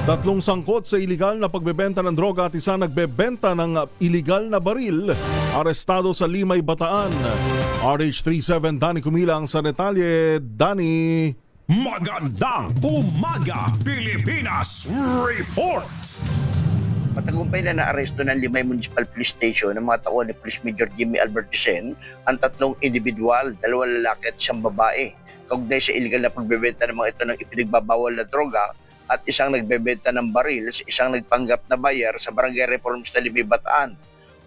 Tatlong sangkot sa iligal na pagbebenta ng droga at isa nagbebenta ng iligal na baril, arestado sa Limay, Bataan. RH37 Danny Kumilang sa detalye. Danny. Magandang umaga, Pilipinas Report! Matagumpay na naaresto ng Limay Municipal Police Station ng mga tauhan ni Police Major Jimmy Albertisen ang tatlong individual, 2 lalaki at 1 babae, kaugnay sa iligal na pagbebenta ng mga ito ng ipinagbabawal na droga at isang nagbebenta ng baril sa isang nagpanggap na buyer sa Barangay Reformista Limay, Bataan.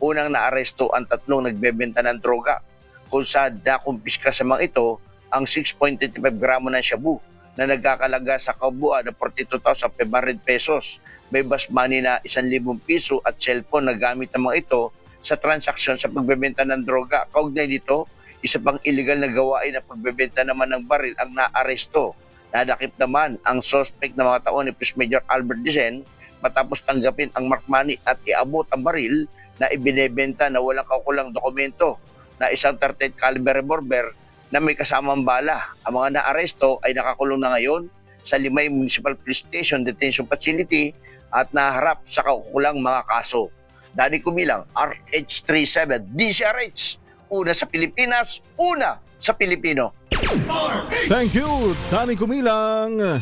Unang naaresto ang tatlong nagbebenta ng droga, kung saan nakumpiska sa mga ito ang 6.25 gramo ng shabu na nagkakalaga sa kabuuan ng 42,500 pesos. May bus money na 1,000 piso at cellphone na gamit ng mga ito sa transaksyon sa pagbebenta ng droga. Kaugnay dito, isa pang illegal na gawain na pagbebenta naman ng baril ang naaresto. Nadakip naman ang suspect na mga taon ni Police Major Albertisen matapos tanggapin ang mark money at iabot ang baril na ibinebenta na walang kaukulang dokumento na isang 38 caliber revolver na may kasamang bala. Ang mga naaresto ay nakakulong na ngayon sa Limay Municipal Police Station Detention Facility at naharap sa kaukulang mga kaso. Danny Kumilang, RH37 DCRH. Una sa Pilipinas, una sa Pilipino. Thank you, Danny Kumilang.